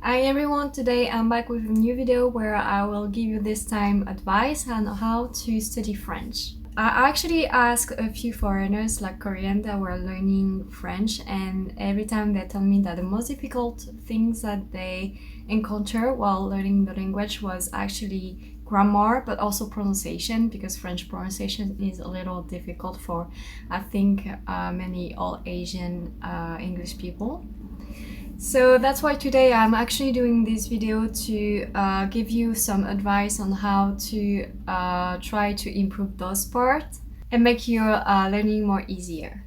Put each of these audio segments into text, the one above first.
Hi everyone, today I'm back with a new video where I will give you this time advice on how to study French. I actually asked a few foreigners like Korean that were learning French, and every time they tell me that the most difficult things that they encounter while learning the language was actually grammar but also pronunciation, because French pronunciation is a little difficult for I think many all Asian English people. So that's why today I'm actually doing this video to give you some advice on how to try to improve those parts and make your learning more easier.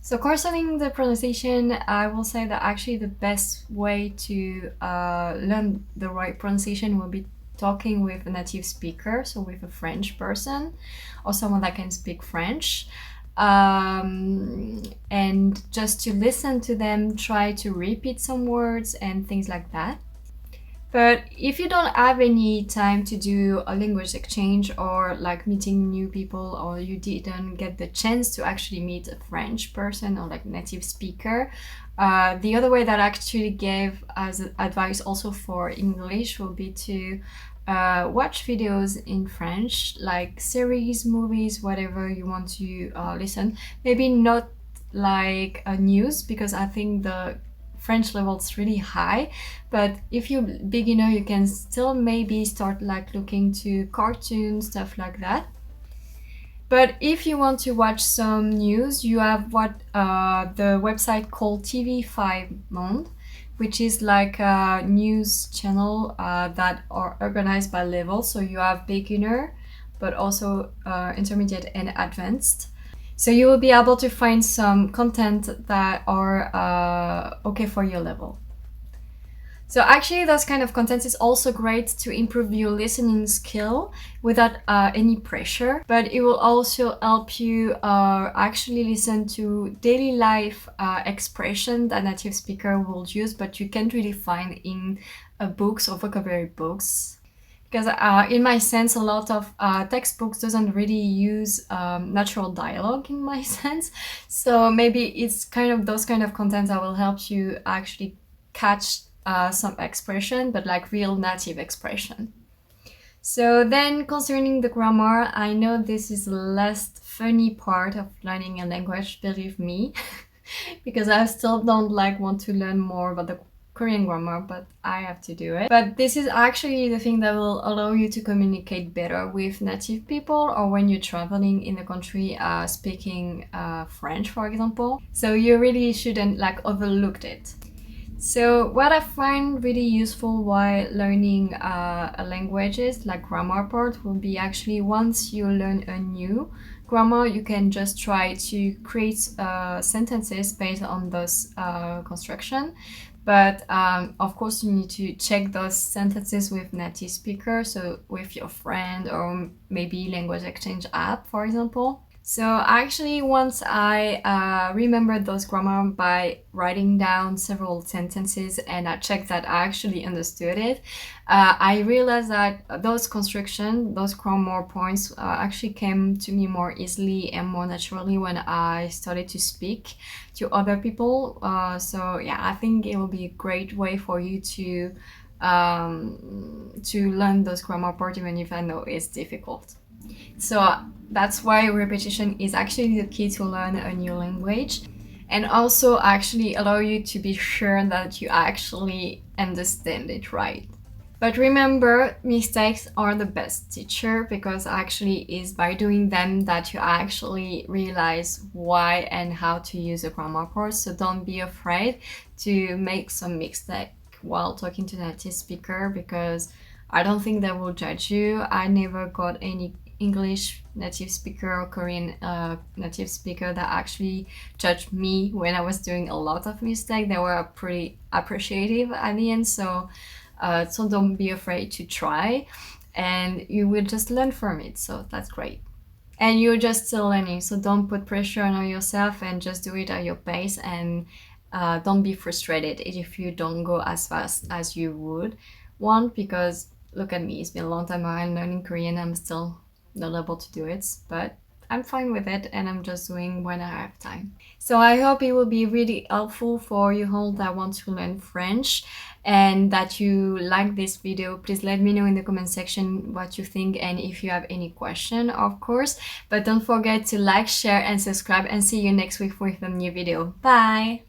So concerning the pronunciation, I will say that actually the best way to learn the right pronunciation will be talking with a native speaker, so with a French person or someone that can speak French. And just to listen to them, try to repeat some words and things like that. But if you don't have any time to do a language exchange or like meeting new people, or you didn't get the chance to actually meet a French person or like native speaker, the other way that I actually gave as advice also for English will be to watch videos in French, like series, movies, whatever you want to listen. Maybe not like a news, because I think the French level is really high, but if you're beginner you can still maybe start like looking to cartoons, stuff like that. But if you want to watch some news, you have what the website called TV5 Monde, which is like a news channel that are organized by level. So you have beginner, but also intermediate and advanced. So you will be able to find some content that are okay for your level. So actually those kind of content is also great to improve your listening skill without any pressure, but it will also help you actually listen to daily life expression that native speaker will use, but you can't really find in books or vocabulary books. Because in my sense, a lot of textbooks doesn't really use natural dialogue in my sense. So maybe it's kind of those kind of content that will help you actually catch some expression, but like real native expression. So then concerning the grammar, I know this is the last funny part of learning a language, believe me, because I still don't like want to learn more about the Korean grammar, but I have to do it. But this is actually the thing that will allow you to communicate better with native people, or when you're traveling in the country speaking French, for example. So you really shouldn't like overlook it. So what I find really useful while learning a languages, like grammar part, will be actually once you learn a new grammar, you can just try to create sentences based on those construction. But of course you need to check those sentences with native speaker, so with your friend or maybe language exchange app, for example. So actually once I remembered those grammar by writing down several sentences and I checked that I actually understood it, I realized that those construction, those grammar points actually came to me more easily and more naturally when I started to speak to other people. So yeah, I think it will be a great way for you to learn those grammar parts even if I know it's difficult. So that's why repetition is actually the key to learn a new language, and also actually allow you to be sure that you actually understand it right. But remember, mistakes are the best teacher, because actually is by doing them that you actually realize why and how to use a grammar course. So don't be afraid to make some mistake while talking to native speaker, because I don't think they will judge you. I never got any English native speaker or Korean native speaker that actually judged me when I was doing a lot of mistakes. They were pretty appreciative at the end, so don't be afraid to try, and you will just learn from it. So that's great. And you're just still learning, so don't put pressure on yourself and just do it at your pace, and don't be frustrated if you don't go as fast as you would want, because look at me, it's been a long time I'm learning Korean, I'm still not able to do it, but I'm fine with it, and I'm just doing when I have time. So I hope it will be really helpful for you all that want to learn French and that you like this video. Please let me know in the comment section what you think and if you have any question, of course. But don't forget to like, share, and subscribe, and see you next week with a new video. Bye!